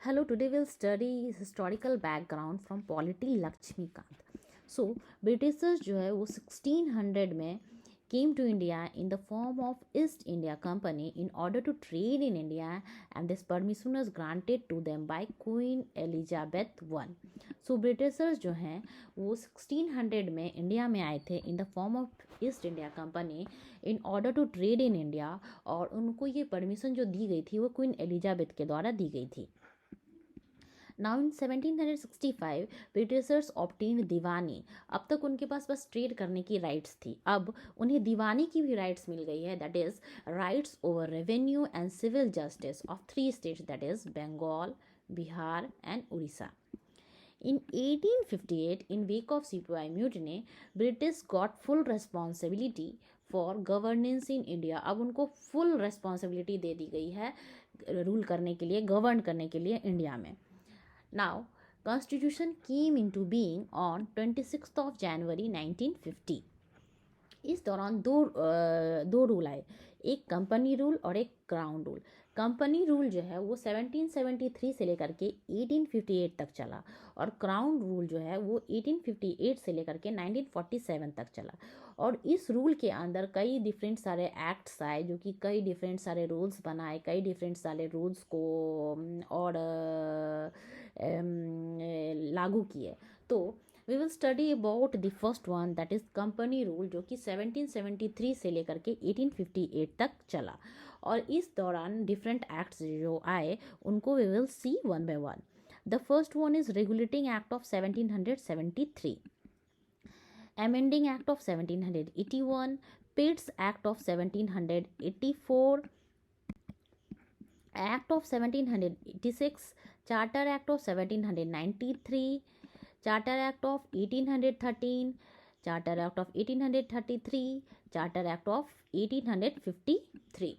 Hello, today we'll study historical background from polity Laxmikanth. So, Britishers जो है वो 1600 में came to India in the form of East India Company in order to trade in India, and this permission was granted to them by Queen Elizabeth I. So, Britishers जो हैं वो 1600 में India में आए थे in the form of East India Company in order to trade in India, और उनको ये परमिशन जो दी गई थी वो क्वीन एलिजाबेथ के द्वारा दी गई थी. नाउ इन 1765 ब्रिटिशर्स ऑब्टेन दीवानी. अब तक उनके पास बस ट्रेड करने की राइट्स थी, अब उन्हें दीवानी की भी राइट्स मिल गई है, that is rights over revenue and civil justice of 3 states, that is Bengal, Bihar and Orissa. In 1858, in wake of CPI mutiny, British got full responsibility for governance in India. अब उनको full responsibility दे दी गई है रूल करने के लिए, गवर्न करने के लिए इंडिया में. Now, Constitution came into being on 26th of January 1950. इस दौरान दो रूल आए, एक कंपनी रूल और एक क्राउन रूल. कंपनी रूल जो है वो 1773 से लेकर के 1858 तक चला, और क्राउन रूल जो है वो 1858 से लेकर के 1947 तक चला. और इस रूल के अंदर कई डिफरेंट सारे एक्ट्स आए जो कि कई डिफरेंट सारे रूल्स बनाए, कई डिफरेंट सारे रूल्स को और लागू किए. तो we will study about the first one, that is company rule, जो कि 1773 से लेकर के 1858 तक चला. और इस दौरान डिफरेंट एक्ट्स जो आए उनको we will see one by one. The first one is regulating act of 1773, amending act of 1781, Pitt's act of 1784, act of 1786, charter act of 1793, charter act of 1813, charter act of 1833, charter act of 1853.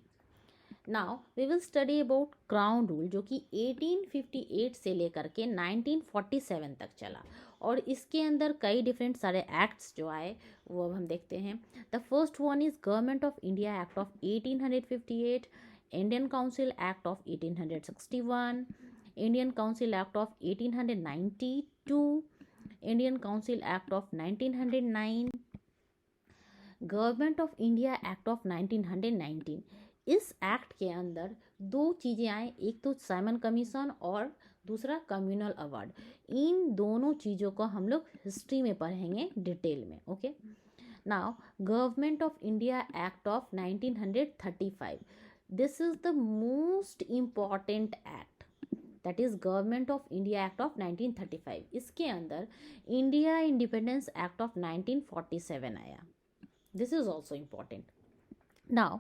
Now we will study about crown rule, जो कि 1858 से लेकर के 1947 तक चला, और इसके अंदर कई डिफरेंट सारे एक्ट्स जो आए वो अब हम देखते हैं. The first one is government of India act of 1858, Indian council act of 1861, Indian council act of 1892, Indian council act of 1909, government of India act of 1919. इस एक्ट के अंदर दो चीज़ें आए, एक तो साइमन कमीशन और दूसरा कम्युनल अवार्ड. इन दोनों चीज़ों को हम लोग हिस्ट्री में पढ़ेंगे डिटेल में. Okay, now government of India act of 1935, this is the most important act, that is government of India act of 1935. इसके अंदर इंडिया इंडिपेंडेंस एक्ट ऑफ 1947 आया. This is also important. Now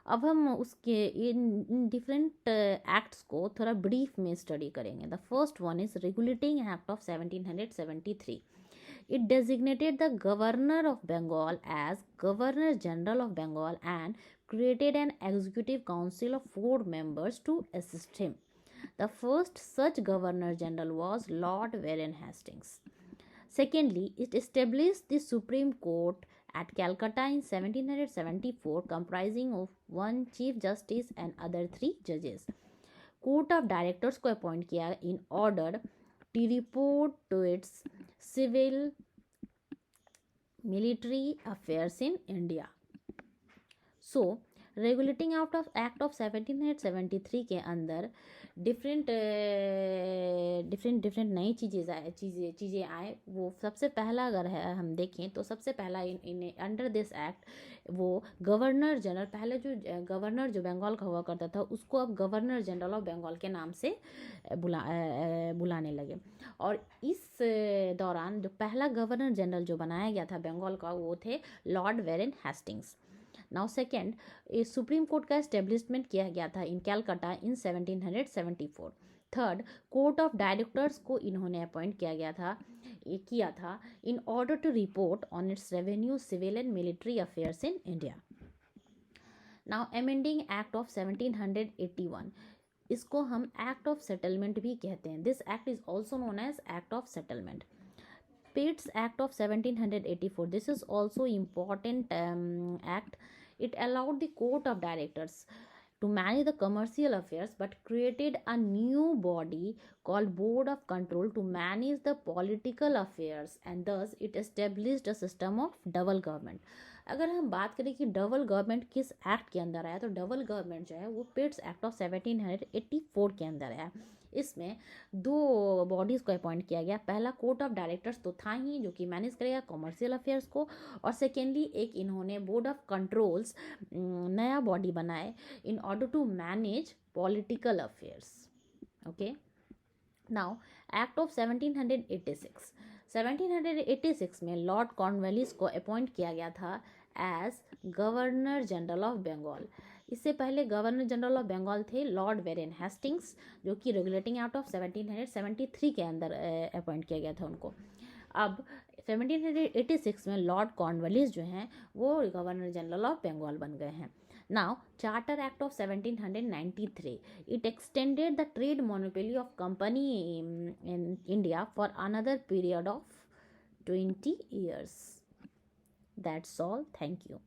अब हम उसके in different acts को थोड़ा brief में study करेंगे. The first one is regulating act of 1773. It designated the governor of Bengal as governor general of Bengal and created an executive council of 4 members to assist him. The first such governor general was Lord Warren Hastings. Secondly, it established the Supreme Court at Calcutta in 1774, comprising of one Chief Justice and other 3 judges. Court of Directors को appoint किया in order to report to its civil military affairs in India. So regulating out of act of 1773 के अंदर different नई चीज़ें आए. वो सबसे पहला अगर है हम देखें तो सबसे पहला इन अंडर दिस एक्ट वो गवर्नर जनरल, पहले जो गवर्नर जो बंगाल का हुआ करता था उसको अब गवर्नर जनरल ऑफ बंगाल के नाम से बुलाने लगे. और इस दौरान जो पहला गवर्नर जनरल जो बनाया गया था बंगाल का वो थे Lord Warren Hastings. Now second, supreme court का एस्टेब्लिशमेंट किया गया था in Calcutta in 1774. Third, court of directors को इन्होंने अपॉइंट किया था in order to report on its revenue, civil and military affairs in India. Now amending act of 1781, इसको हम एक्ट ऑफ सेटलमेंट भी कहते हैं. This act is also known as act of settlement. Pitt's Act of 1784, this is also important act. It allowed the court of directors to manage the commercial affairs, but created a new body called Board of Control to manage the political affairs, and thus it established a system of double government. अगर हम बात करें कि double government किस act के अंदर आया, तो डबल गवर्नमेंट जो है वो पिट्स एक्ट ऑफ 1784 के अंदर आया। इसमें दो बॉडीज़ को अपॉइंट किया गया। पहला कोर्ट ऑफ डायरेक्टर्स तो था ही, जो कि मैनेज करेगा कमर्शियल अफेयर्स को, और सेकेंडली एक इन्होंने बोर्ड ऑफ कंट्रोल्स नया बॉडी बनाए in order to manage political affairs. Okay, now act of 1786, 1786 में लॉर्ड कॉर्नवालिस को अपॉइंट किया गया था as governor general of Bengal. इससे पहले गवर्नर जनरल ऑफ बंगाल थे लॉर्ड वेरेन हेस्टिंग्स, जो कि रेगुलेटिंग एक्ट ऑफ 1773 के अंदर अपॉइंट किया गया था उनको। अब 1786 में लॉर्ड कॉर्नवालिस जो हैं वो गवर्नर जनरल ऑफ बंगाल बन गए हैं। Now, Charter Act of 1793, it extended the trade monopoly of company in India for another period of 20 years. That's all. Thank you.